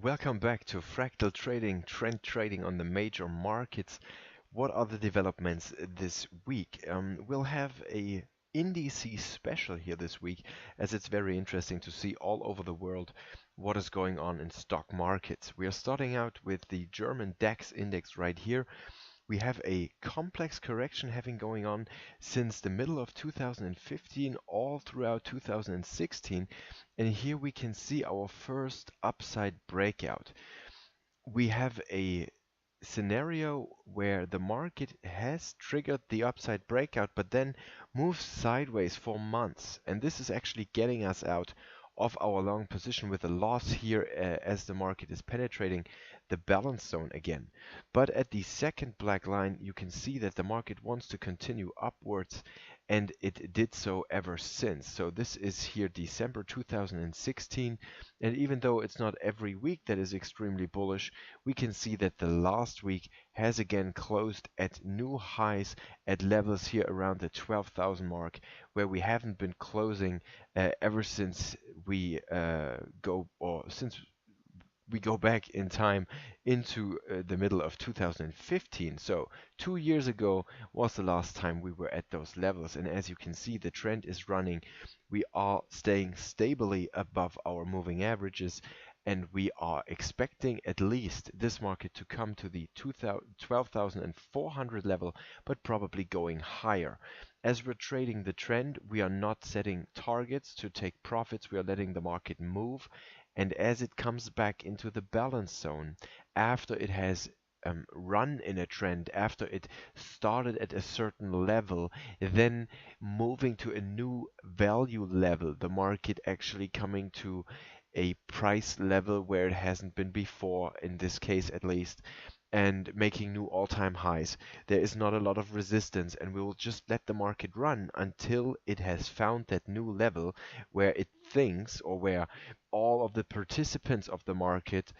Welcome back to Fractal Trading, trend trading on the major markets. What are the developments this week? We'll have a indices special here this week, as it's very interesting to see all over the world what is going on in stock markets. We are starting out with the German DAX index right here. We have a complex correction having going on since the middle of 2015 all throughout 2016, and here we can see our first upside breakout. We have a scenario where the market has triggered the upside breakout but then moves sideways for months, and this is actually getting us out of our long position with a loss here as the market is penetrating the balance zone again. But at the second black line you can see that the market wants to continue upwards, and it did so ever since. So this is here December 2016, and even though it's not every week that is extremely bullish, we can see that the last week has again closed at new highs at levels here around the 12,000 mark, where we haven't been closing ever since we go back in time into the middle of 2015. So 2 years ago was the last time we were at those levels, and as you can see, the trend is running. We are staying stably above our moving averages, and we are expecting at least this market to come to the 12,400 level, but probably going higher. As we're trading the trend, we are not setting targets to take profits. We are letting the market move, and as it comes back into the balance zone after it has run in a trend, after it started at a certain level, then moving to a new value level, the market actually coming to a price level where it hasn't been before, in this case at least, and making new all-time highs. There is not a lot of resistance, and we will just let the market run until it has found that new level where it thinks, or where all of the participants of the market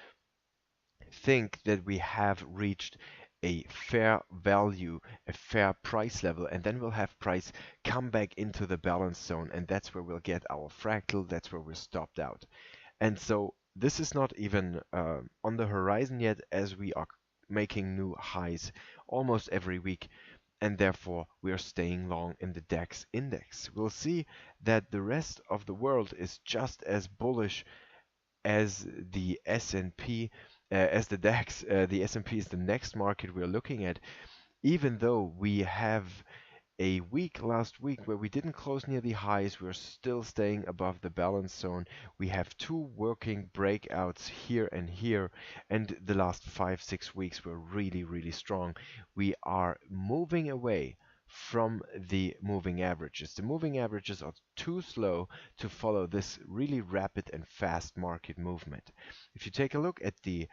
think that we have reached a fair value, a fair price level, and then we'll have price come back into the balance zone, and that's where we'll get our fractal, that's where we're stopped out. And so this is not even on the horizon yet, as we are making new highs almost every week, and therefore we are staying long in the DAX index. We'll see that the rest of the world is just as bullish as the S&P, as the DAX. The S&P is the next market we're looking at, even though we have a week last week where we didn't close near the highs. We're still staying above the balance zone. We have two working breakouts here and here, and the last 5-6 weeks were really strong. We are moving away from the moving averages. The moving averages are too slow to follow this really rapid and fast market movement. If you take a look at the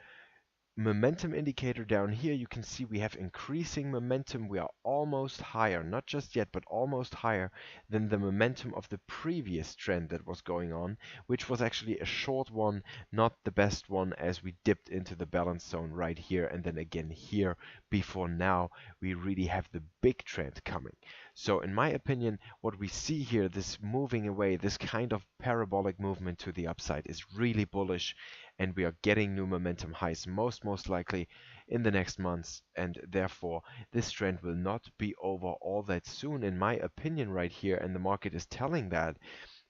momentum indicator down here, you can see we have increasing momentum. We are almost higher, not just yet, but almost higher than the momentum of the previous trend that was going on, which was actually a short one, not the best one, as we dipped into the balance zone right here and then again here before now we really have the big trend coming. So in my opinion, what we see here, this moving away, this kind of parabolic movement to the upside, is really bullish, and we are getting new momentum highs most likely in the next months, and therefore this trend will not be over all that soon, in my opinion, right here, and the market is telling that.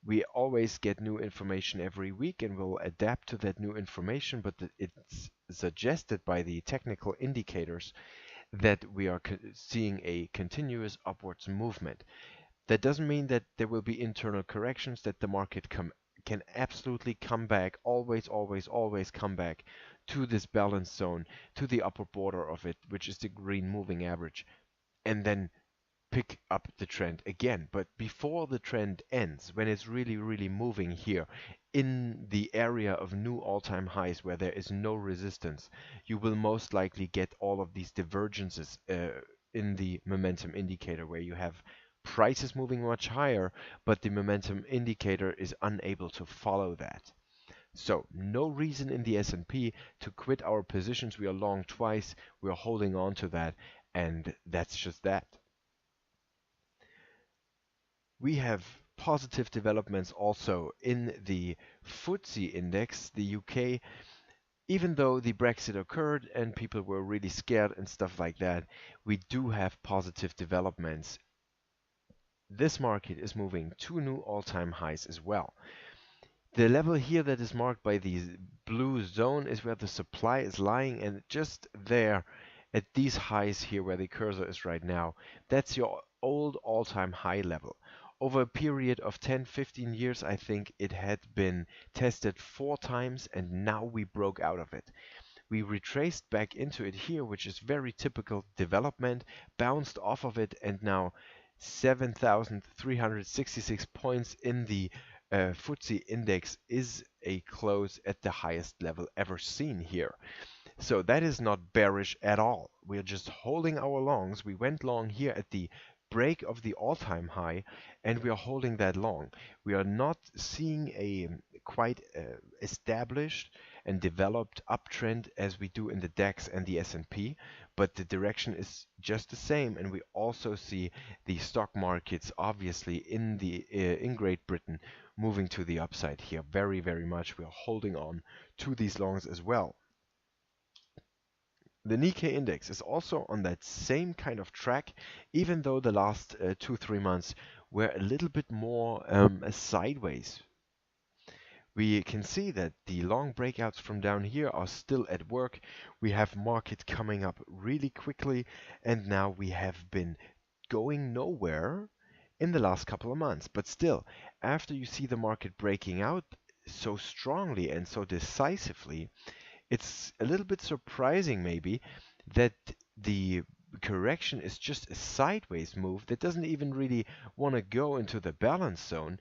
We always get new information every week, and we'll adapt to that new information, but it's suggested by the technical indicators that we are seeing a continuous upwards movement. That doesn't mean that there will be internal corrections, that the market can absolutely come back, always come back to this balance zone, to the upper border of it, which is the green moving average, and then pick up the trend again. But before the trend ends, when it's really moving here in the area of new all-time highs where there is no resistance, you will most likely get all of these divergences in the momentum indicator, where you have price is moving much higher, but the momentum indicator is unable to follow that. So no reason in the S&P to quit our positions. We are long twice, we are holding on to that, and that's just that. We have positive developments also in the FTSE index. The UK even though the Brexit occurred and people were really scared and stuff like that, we do have positive developments. This market is moving to new all-time highs as well. The level here that is marked by the blue zone is where the supply is lying, and just there at these highs here where the cursor is right now, that's your old all-time high level. Over a period of 10-15 years, I think it had been tested 4 times, and now we broke out of it. We retraced back into it here, which is very typical development, bounced off of it, and now 7,366 points in the FTSE index is a close at the highest level ever seen here. So that is not bearish at all. We're just holding our longs. We went long here at the break of the all-time high, and we are holding that long. We are not seeing a quite established and developed uptrend as we do in the DAX and the S&P, but the direction is just the same, and we also see the stock markets obviously in Great Britain moving to the upside here very, very much. We are holding on to these longs as well. The Nikkei index is also on that same kind of track, even though the last 2-3 months were a little bit more sideways. We can see that the long breakouts from down here are still at work. We have market coming up really quickly, and now we have been going nowhere in the last couple of months. But still, after you see the market breaking out so strongly and so decisively, it's a little bit surprising maybe that the correction is just a sideways move that doesn't even really want to go into the balance zone.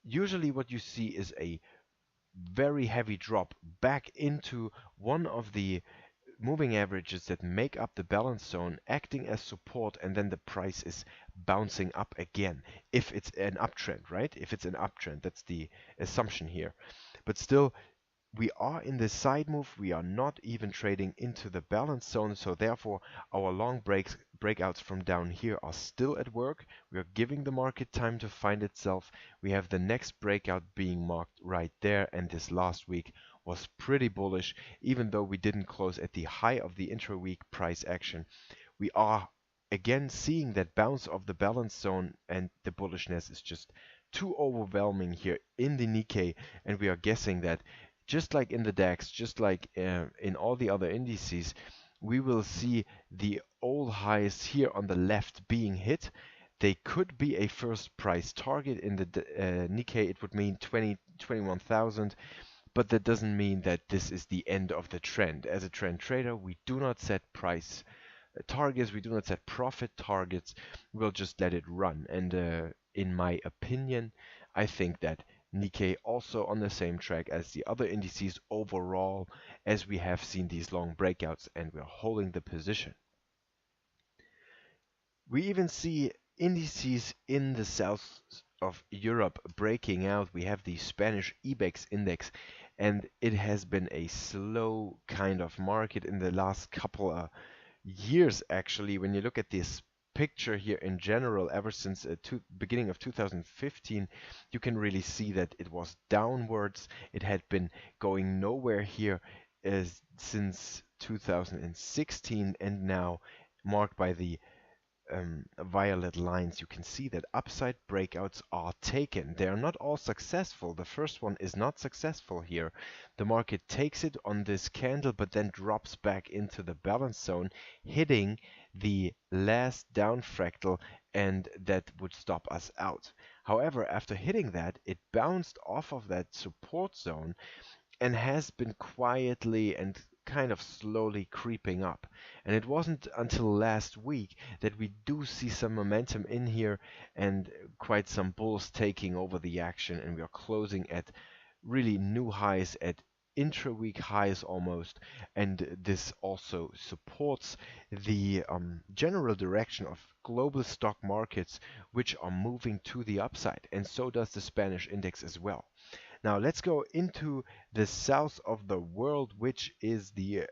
Usually what you see is a very heavy drop back into one of the moving averages that make up the balance zone, acting as support, and then the price is bouncing up again if it's an uptrend, right? If it's an uptrend, that's the assumption here. But still, we are in the side move. We are not even trading into the balance zone, so therefore our long breakouts from down here are still at work. We are giving the market time to find itself. We have the next breakout being marked right there, and this last week was pretty bullish, even though we didn't close at the high of the intra-week price action. We are again seeing that bounce of the balance zone, and the bullishness is just too overwhelming here in the Nikkei, and we are guessing that just like in the DAX, just like in all the other indices, we will see the old highs here on the left being hit. They could be a first price target. In the Nikkei, it would mean 21,000, but that doesn't mean that this is the end of the trend. As a trend trader, we do not set price targets, we do not set profit targets, we'll just let it run. And in my opinion, I think that Nikkei also on the same track as the other indices overall, as we have seen these long breakouts and we're holding the position. We even see indices in the south of Europe breaking out. We have the Spanish Ibex index, and it has been a slow kind of market in the last couple of years actually. When you look at this picture here in general, ever since beginning of 2015, you can really see that it was downwards. It had been going nowhere here since 2016, and now marked by the violet lines, you can see that upside breakouts are taken. They are not all successful. The first one is not successful here. The market takes it on this candle, but then drops back into the balance zone, hitting the last down fractal, and that would stop us out. However, after hitting that, it bounced off of that support zone and has been quietly and kind of slowly creeping up. And it wasn't until last week that we do see some momentum in here and quite some bulls taking over the action, and we are closing at really new highs, at intra-week highs almost, and this also supports the general direction of global stock markets, which are moving to the upside, and so does the Spanish index as well. Now let's go into the south of the world, which is the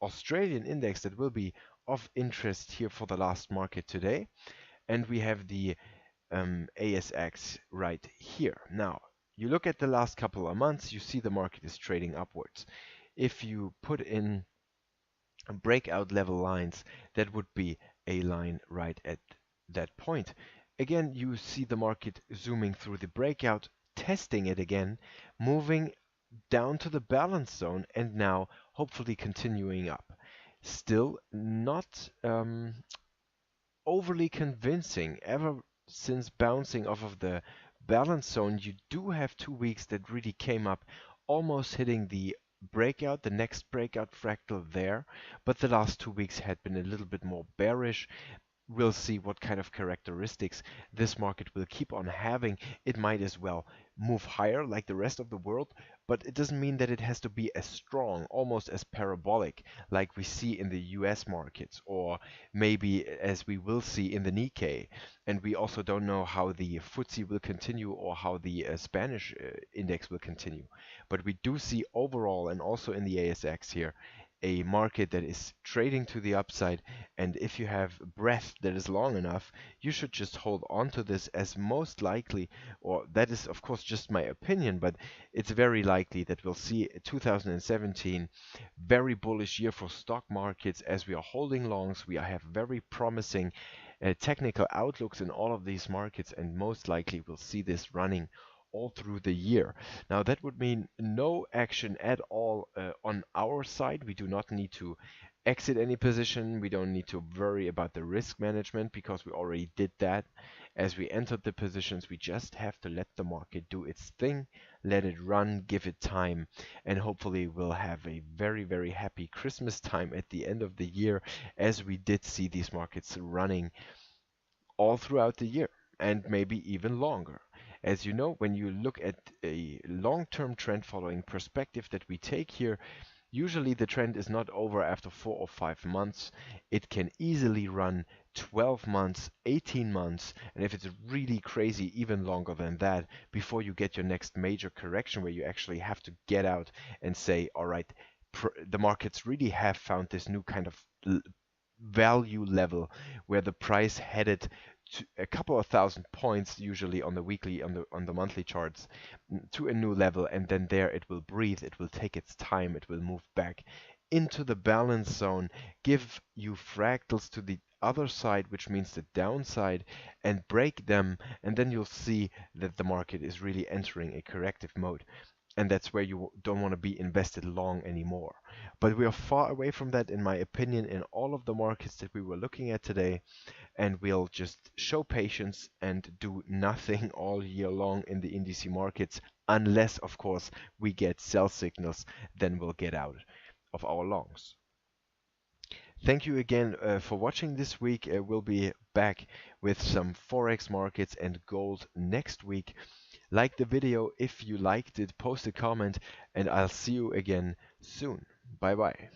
Australian index that will be of interest here for the last market today. And we have the ASX right here. Now, you look at the last couple of months, you see the market is trading upwards. if you put in breakout level lines, that would be a line right at that point. Again, you see the market zooming through the breakout, testing it again, moving down to the balance zone, and now hopefully continuing up. Still not overly convincing. Ever since bouncing off of the balance zone, you do have 2 weeks that really came up, almost hitting the breakout, the next breakout fractal there, but the last 2 weeks had been a little bit more bearish. We'll see what kind of characteristics this market will keep on having. It might as well move higher like the rest of the world, but it doesn't mean that it has to be as strong, almost as parabolic, like we see in the US markets, or maybe as we will see in the Nikkei. And we also don't know how the FTSE will continue or how the Spanish index will continue. But we do see overall, and also in the ASX here, a market that is trading to the upside, and if you have breath that is long enough, you should just hold on to this, as most likely, or that is of course just my opinion, but it's very likely that we'll see 2017 very bullish year for stock markets, as we are holding longs. We have very promising technical outlooks in all of these markets, and most likely we'll see this running all through the year. Now that would mean no action at all on our side. We do not need to exit any position. We don't need to worry about the risk management, because we already did that as we entered the positions. We just have to let the market do its thing, let it run, give it time, and hopefully we'll have a very, very happy Christmas time at the end of the year, as we did see these markets running all throughout the year, and maybe even longer. As you know, when you look at a long-term trend following perspective that we take here, usually the trend is not over after 4 or 5 months. It can easily run 12 months, 18 months, and if it's really crazy, even longer than that, before you get your next major correction, where you actually have to get out and say, all right, the markets really have found this new kind of value level where the price headed to a couple of thousand points, usually on the weekly, on the monthly charts, to a new level, and then there it will breathe, it will take its time, it will move back into the balance zone, give you fractals to the other side, which means the downside, and break them, and then you'll see that the market is really entering a corrective mode. And that's where you don't want to be invested long anymore. But we are far away from that, in my opinion, in all of the markets that we were looking at today, and we'll just show patience and do nothing all year long in the indice markets, unless, of course, we get sell signals. Then we'll get out of our longs. Thank you again for watching this week. We'll be back with some Forex markets and gold next week. Like the video if you liked it, post a comment, and I'll see you again soon. Bye bye.